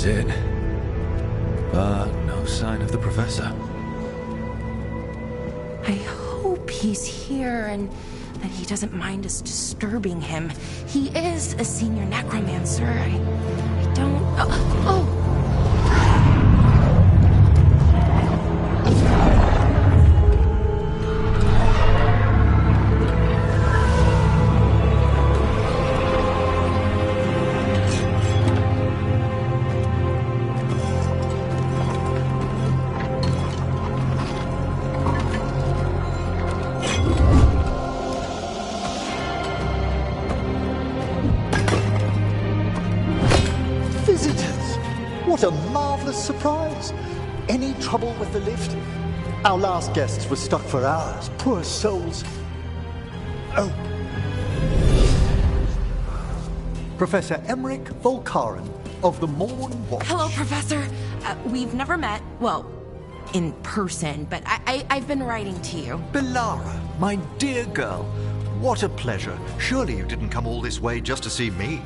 is it. But no sign of the professor. I hope he's here and that he doesn't mind us disturbing him. He is a senior necromancer. I don't... Oh! What a marvelous surprise! Any trouble with the lift? Our last guests were stuck for hours. Poor souls. Oh. Professor Emmerich Volkaren of the Morn Watch. Hello, Professor. We've never met, well, in person, but I've been writing to you. Belara, my dear girl, what a pleasure. Surely you didn't come all this way just to see me.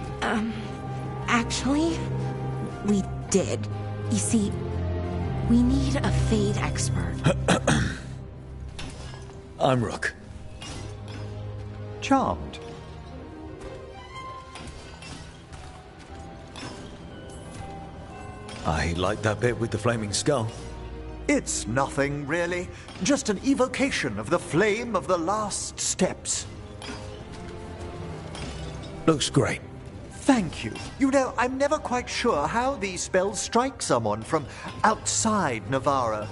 Actually, we did. You see, we need a Fade expert. I'm Rook. Charmed. I like that bit with the flaming skull. It's nothing, really. Just an evocation of the flame of the last steps. Looks great. Thank you. You know, I'm never quite sure how these spells strike someone from outside Navarra.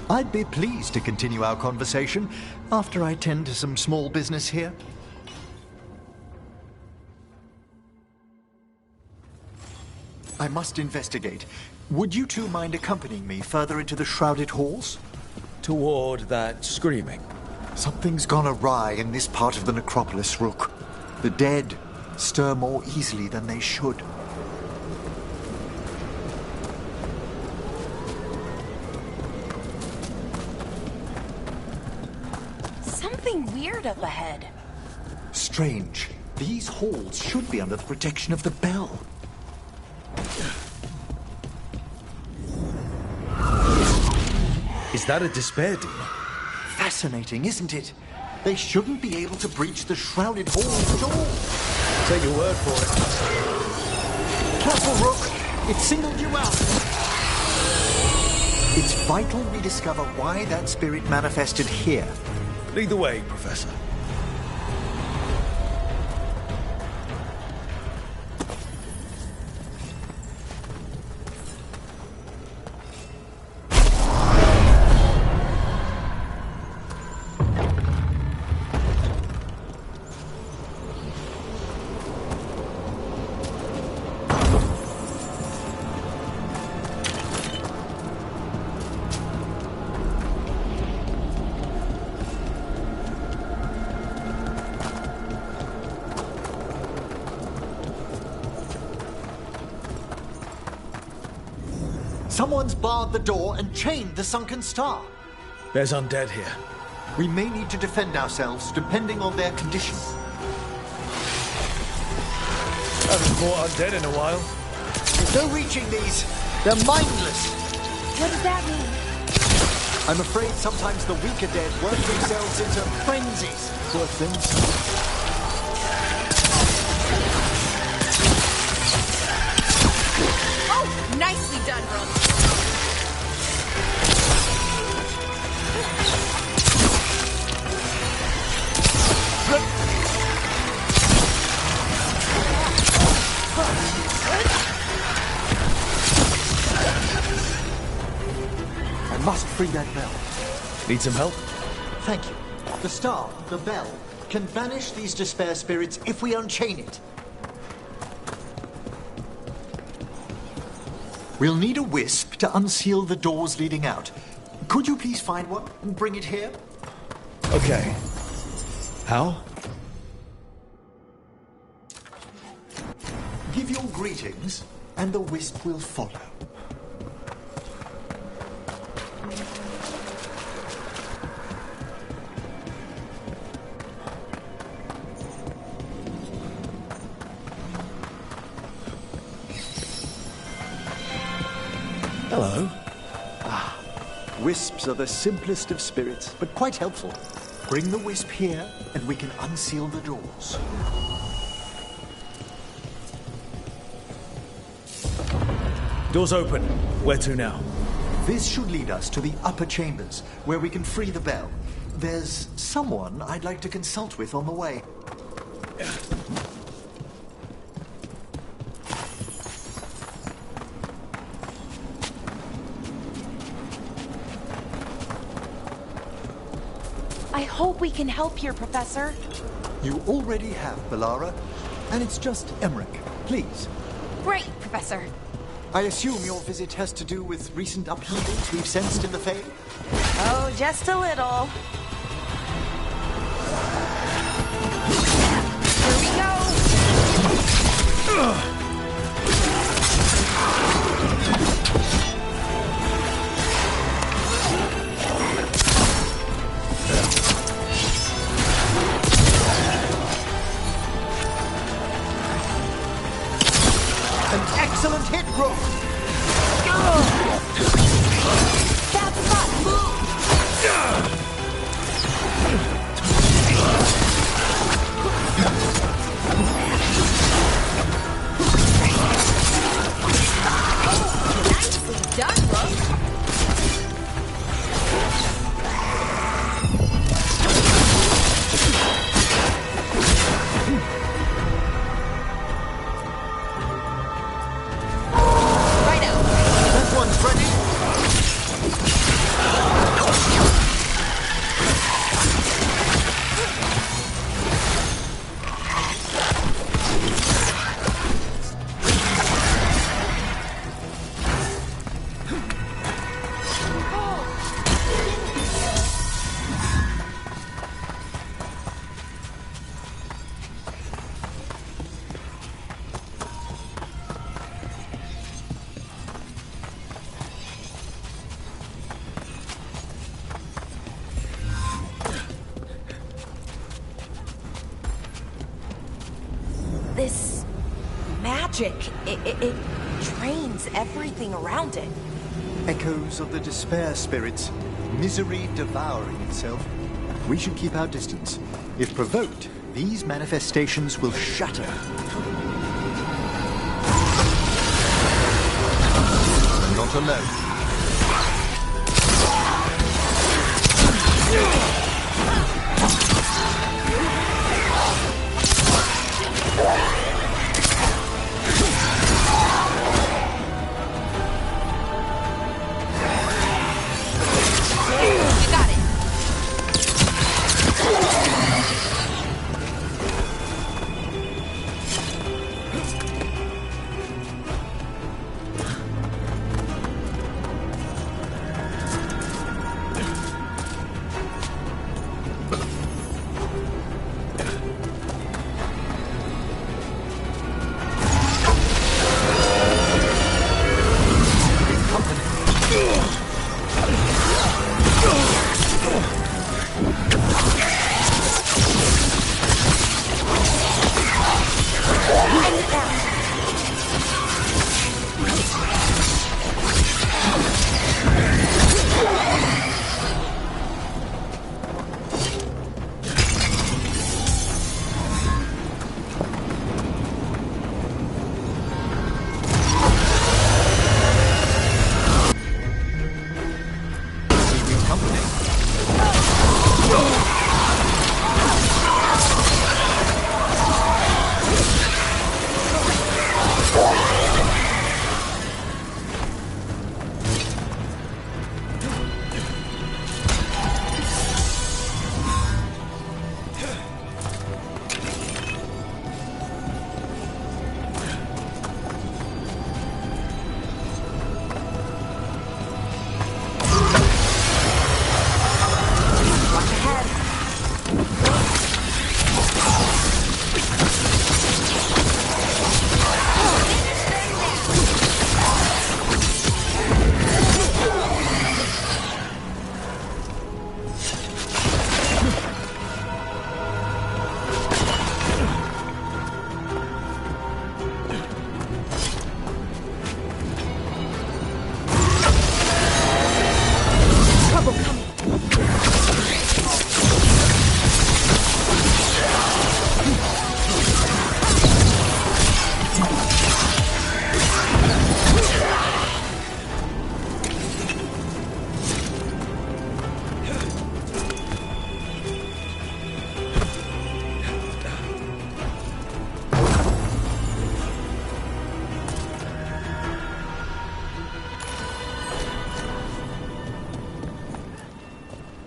I'd be pleased to continue our conversation after I tend to some small business here. I must investigate. Would you two mind accompanying me further into the shrouded halls? Toward that screaming. Something's gone awry in this part of the necropolis, Rook. The dead stir more easily than they should. Something weird up ahead. Strange. These halls should be under the protection of the bell. Is that a despair demon? Fascinating, isn't it? They shouldn't be able to breach the shrouded halls at all. Take your word for it. Careful, Rook! It singled you out! It's vital we discover why that spirit manifested here. Lead the way, Professor. Someone's barred the door and chained the sunken star. There's undead here. We may need to defend ourselves, depending on their condition. Haven't fought undead in a while. There's no reaching these. They're mindless. What does that mean? I'm afraid sometimes the weaker dead work themselves into frenzies. Poor things. Oh, nicely done, Rook. I must free that bell. Need some help? Thank you. The star, the bell, can banish these despair spirits if we unchain it. We'll need a wisp to unseal the doors leading out. Could you please find one and bring it here? Okay. How? Give your greetings, and the wisp will follow. Hello. Wisps are the simplest of spirits, but quite helpful. Bring the wisp here, and we can unseal the doors. Doors open. Where to now? This should lead us to the upper chambers, where we can free the bell. There's someone I'd like to consult with on the way. I hope we can help here, Professor. You already have, Balara. And it's just Emmerich. Please. Great, Professor. I assume your visit has to do with recent upheavals we've sensed in the Fae? Oh, just a little. Here we go. An excellent hit, Rook! That's not move. Nicely done, Rook. That one's ready! This magic, it drains everything around it. Echoes of the despair spirits, misery devouring itself. We should keep our distance. If provoked, these manifestations will shatter. I'm not alone. You got it.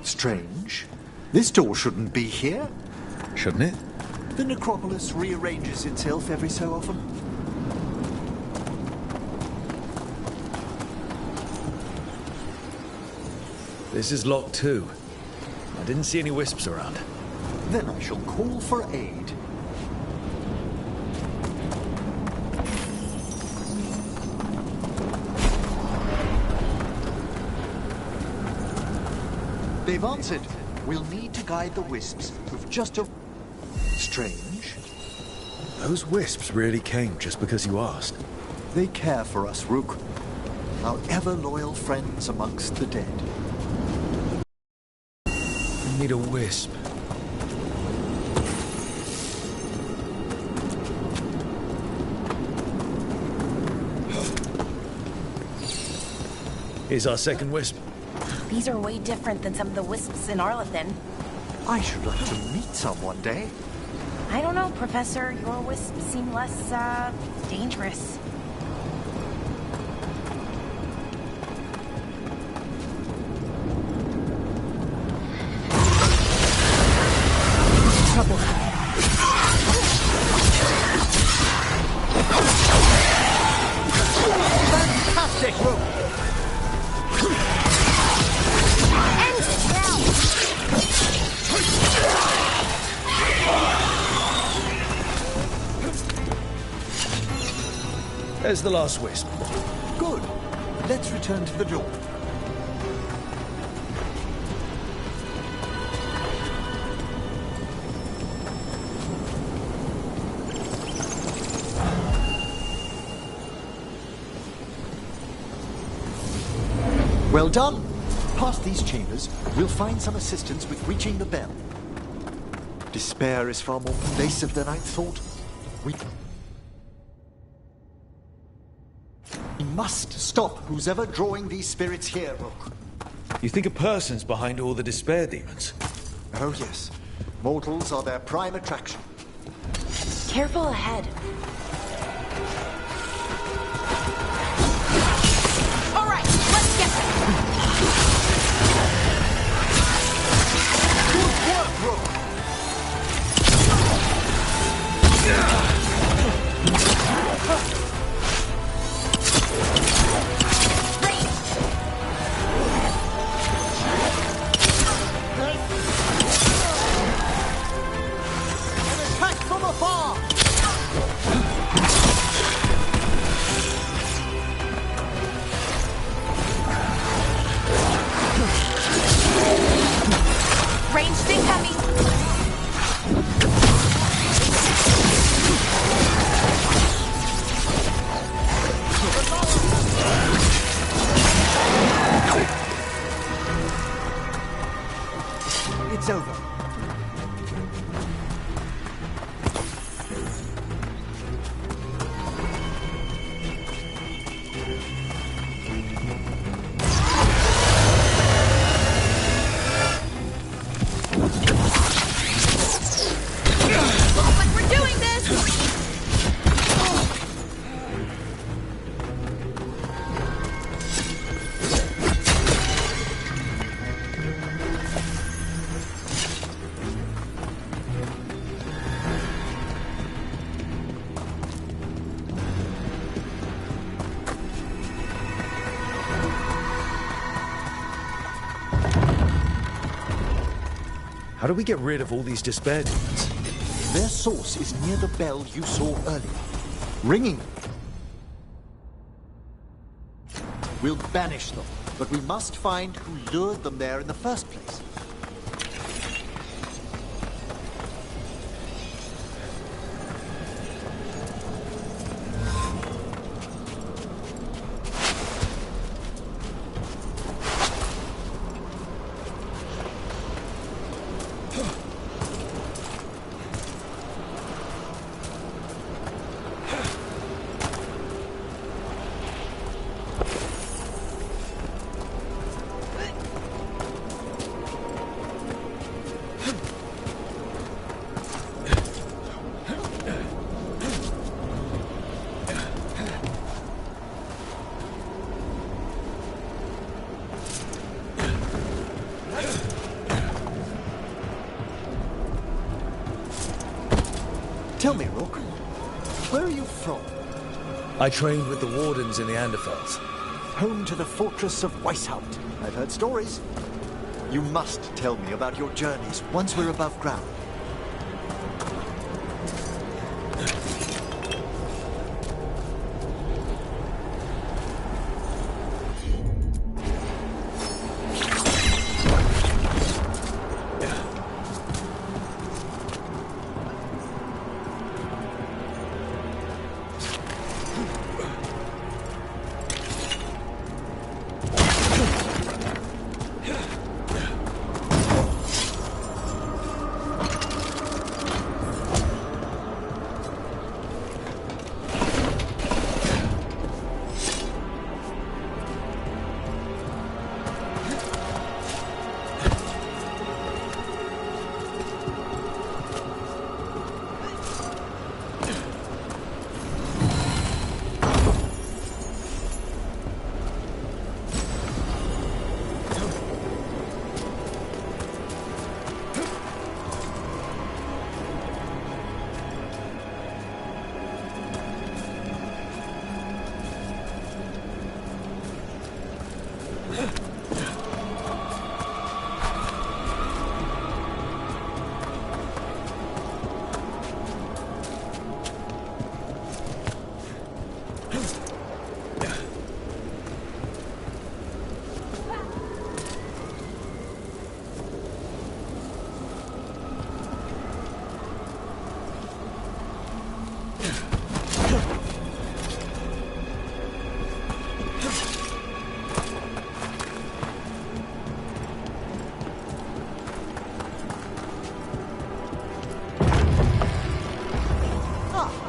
Strange. This door shouldn't be here. Shouldn't it? The necropolis rearranges itself every so often. This is locked too. I didn't see any wisps around. Then I shall call for aid. They've answered. We'll need to guide the wisps who've just Strange. Those wisps really came just because you asked. They care for us, Rook. Our ever-loyal friends amongst the dead. I need a wisp. Here's our second wisp. These are way different than some of the wisps in Arlathan. I should like to meet some one day. I don't know, Professor. Your wisps seem less, dangerous. Trouble. Fantastic, Rook! There's the last wisp. Good. Let's return to the door. Well done. Past these chambers, we'll find some assistance with reaching the bell. Despair is far more pervasive than I thought. We must stop who's ever drawing these spirits here, Rook. You think a person's behind all the despair demons? Oh, yes. Mortals are their prime attraction. Careful ahead. All right, let's get them. Good work, Rook! Ranged incoming. It's over. Looks like we're doing this. How do we get rid of all these despair demons? Their source is near the bell you saw earlier. Ringing. We'll banish them, but we must find who lured them there in the first place. Tell me, Rook, where are you from? I trained with the Wardens in the Anderfels. Home to the fortress of Weishaupt. I've heard stories. You must tell me about your journeys once we're above ground.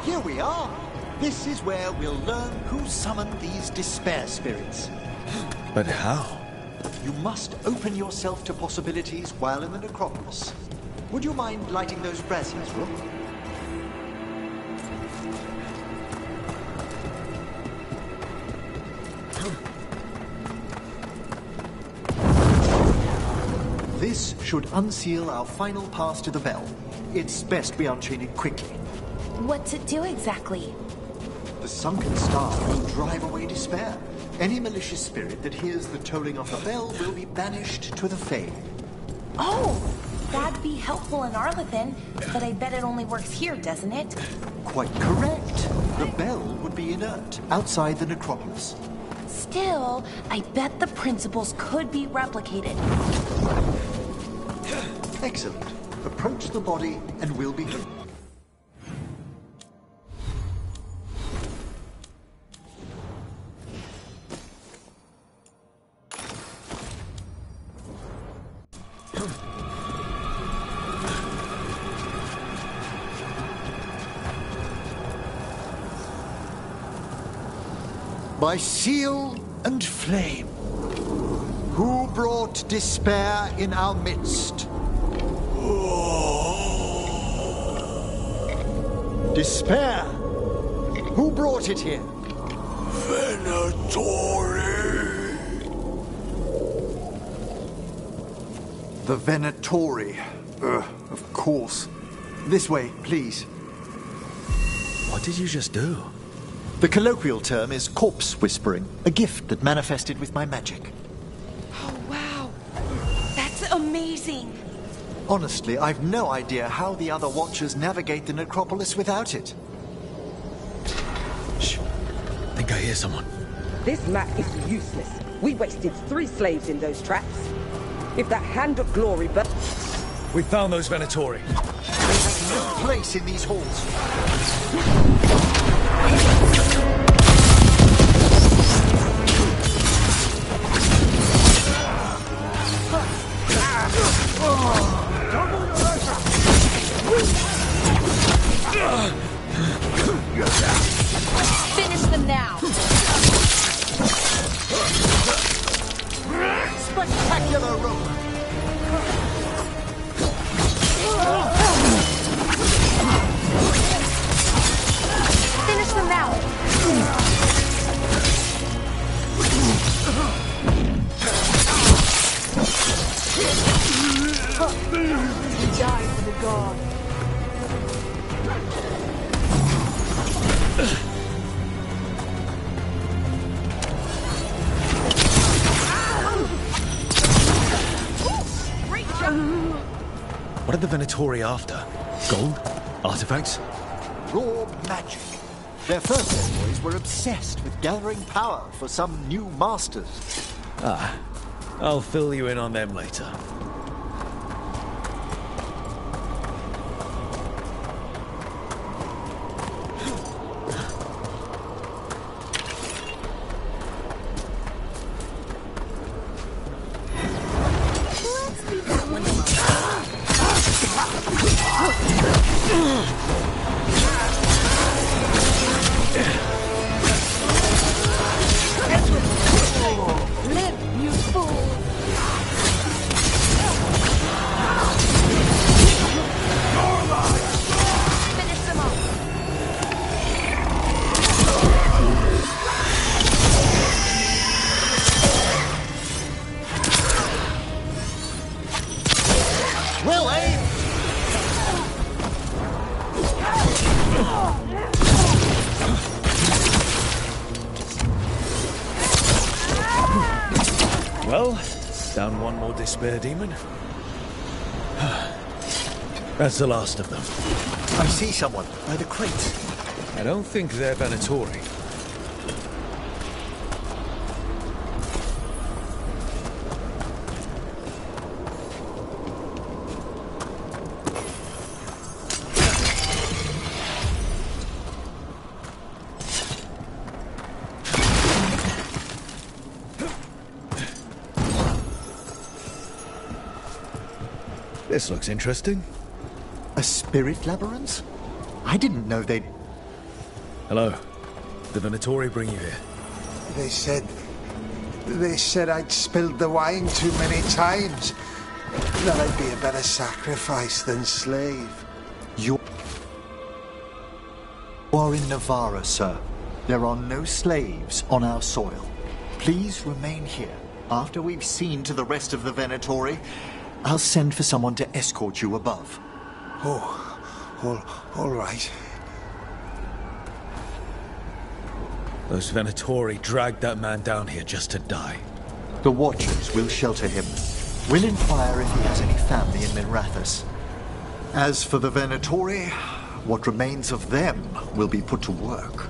Here we are. This is where we'll learn who summoned these despair spirits. But how? You must open yourself to possibilities while in the necropolis. Would you mind lighting those braziers, Rook? This should unseal our final pass to the bell. It's best we unchain it quickly. What's it do exactly? The sunken star will drive away despair. Any malicious spirit that hears the tolling of the bell will be banished to the Fae. Oh, that'd be helpful in Arlethan, but I bet it only works here, doesn't it? Quite correct. The bell would be inert outside the necropolis. Still, I bet the principles could be replicated. Excellent. Approach the body and we'll be here. By seal and flame, who brought despair in our midst? Despair? Who brought it here? Venatori! The Venatori. Of course. This way, please. What did you just do? The colloquial term is corpse whispering, a gift that manifested with my magic. Oh, wow. That's amazing. Honestly, I've no idea how the other Watchers navigate the necropolis without it. Shh. Think I hear someone. This map is useless. We wasted 3 slaves in those traps. If that Hand of Glory but We found those Venatori. They have no place in these halls. Finish them now. Spectacular rope. Finish them now. die for the god. What are the Venatori after? Gold? Artifacts? Raw magic. Their first envoys were obsessed with gathering power for some new masters. I'll fill you in on them later. Well, eh? Well, down one more despair demon. That's the last of them. I see someone by the crate. I don't think they're Venatori. This looks interesting. A spirit labyrinth? I didn't know they'd... Hello. The Venatori bring you here. They said I'd spilled the wine too many times. That I'd be a better sacrifice than slave. You are in Navarra, sir. There are no slaves on our soil. Please remain here. After we've seen to the rest of the Venatori, I'll send for someone to escort you above. All right. Those Venatori dragged that man down here just to die. The Watchers will shelter him. We'll inquire if he has any family in Minrathous. As for the Venatori, what remains of them will be put to work.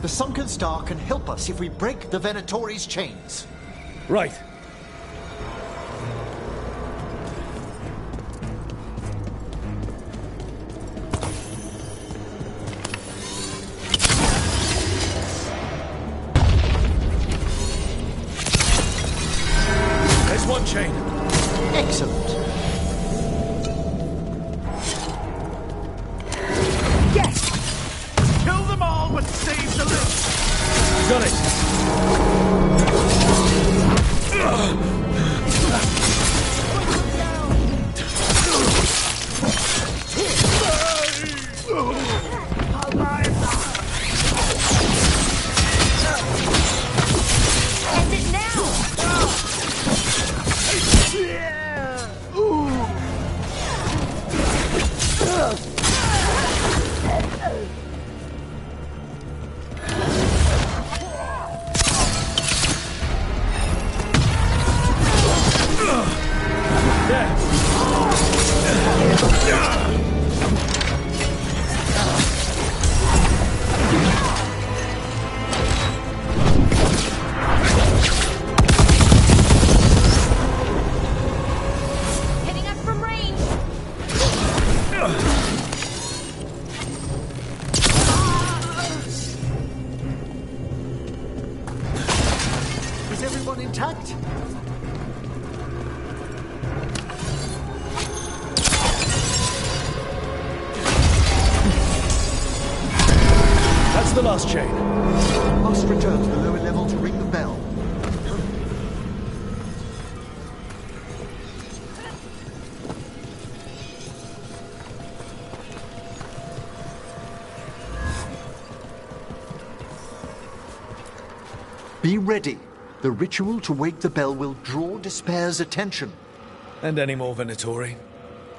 The Sunken Star can help us if we break the Venatori's chains. Right. There's one chain. Excellent. Yes! Kill them all, but save the lift. Got it. End it now! Hitting us from range! Is everyone intact? That's the last chain. Must return to the lower level to ring the bell. Be ready. The ritual to wake the bell will draw Despair's attention. And any more Venatori?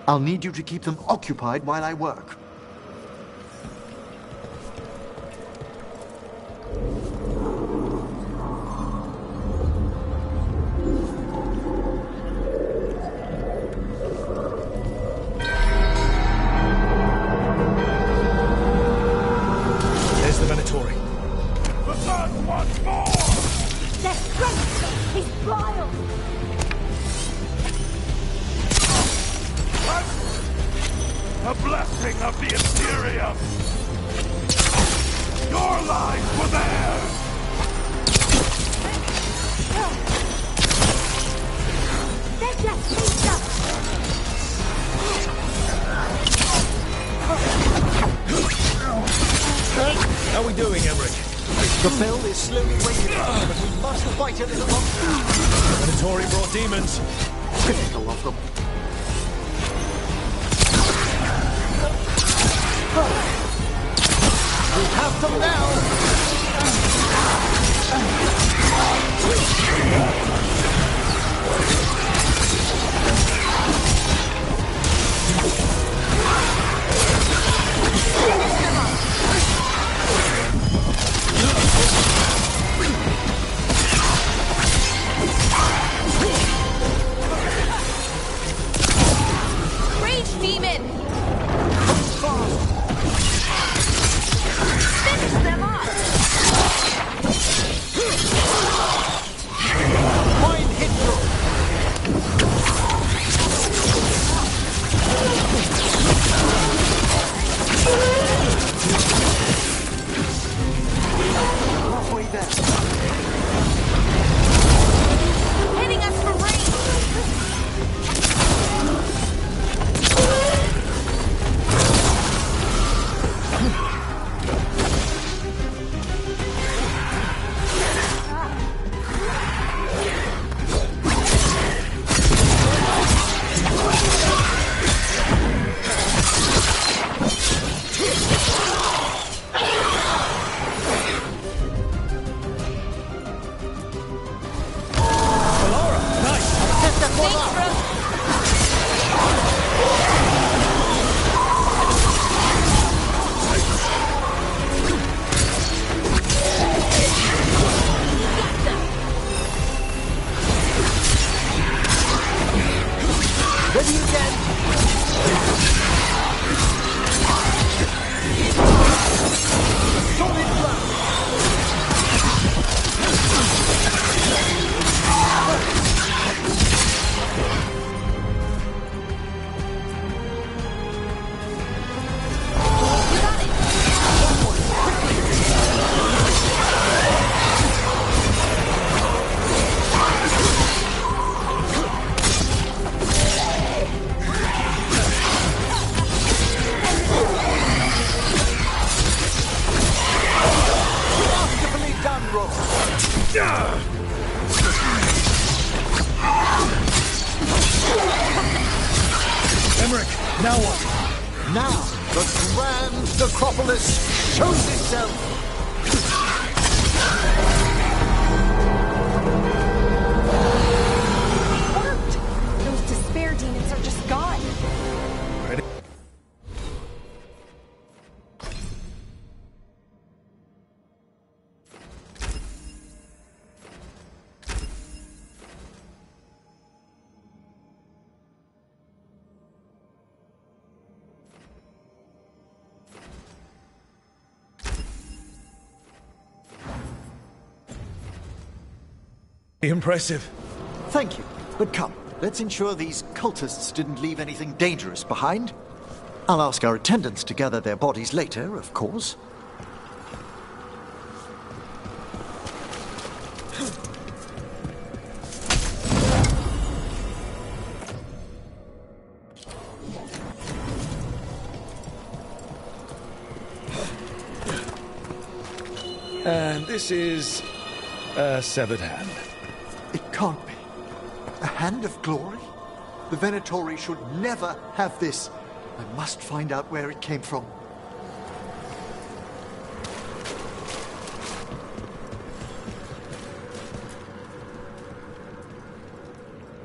I'll need you to keep them occupied while I work. There's the Venatori. Return once more! That's great! He's vile! A blessing of the Imperium! Your lives were theirs! They're just pizza! How are we doing, Emmerich? The bell is slowly waking up, but we must fight a little longer. Venatori brought demons. Typical of them. We have them now! Rage demon! Finish them off! Mind hit you! Halfway there. Hitting us from range! Thanks, bro. Ready again! Solid blow! You got it! Masterfully done, Rook! Emmerich, now what? Now, the grand necropolis shows itself! Worked! Those despair demons are just gone. Ready? Impressive. Thank you, but come, let's ensure these cultists didn't leave anything dangerous behind. I'll ask our attendants to gather their bodies later, of course. And this is a severed hand. It can't be. A hand of glory? The Venatori should never have this. I must find out where it came from.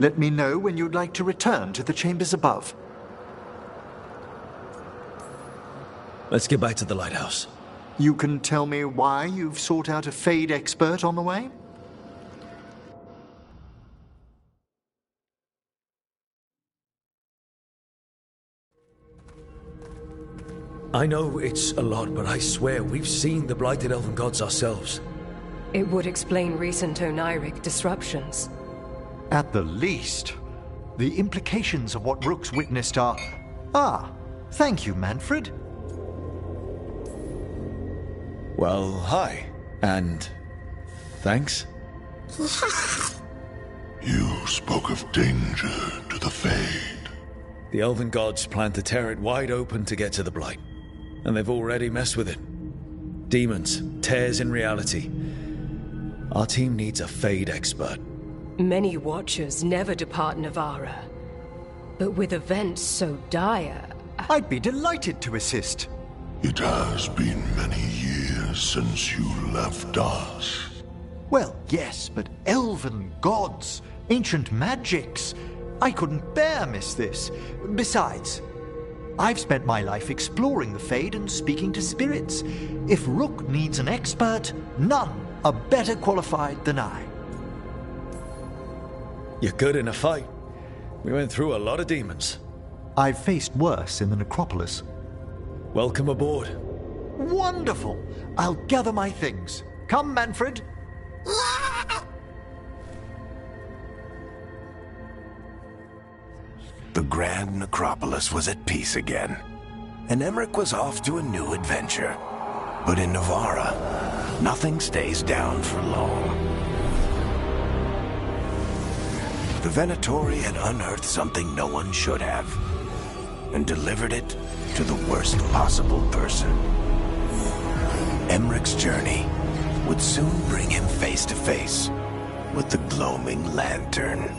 Let me know when you'd like to return to the chambers above. Let's get back to the lighthouse. You can tell me why you've sought out a Fade expert on the way? I know it's a lot, but I swear we've seen the blighted elven gods ourselves. It would explain recent oniric disruptions. At the least. The implications of what Rook's witnessed are... Ah, thank you, Manfred. Well, hi. And... thanks? You spoke of danger to the Fade. The elven gods plan to tear it wide open to get to the Blight. And they've already messed with it. Demons, tears in reality. Our team needs a Fade expert. Many Watchers never depart Navara. But with events so dire... I'd be delighted to assist. It has been many years since you left us. Well, yes, but elven gods, ancient magics. I couldn't bear miss this. Besides, I've spent my life exploring the Fade and speaking to spirits. If Rook needs an expert, none are better qualified than I. You're good in a fight. We went through a lot of demons. I've faced worse in the necropolis. Welcome aboard. Wonderful! I'll gather my things. Come, Manfred. The Grand Necropolis was at peace again, and Emmerich was off to a new adventure. But in Navara, nothing stays down for long. The Venatori had unearthed something no one should have, and delivered it to the worst possible person. Emmerich's journey would soon bring him face to face with the gloaming lantern.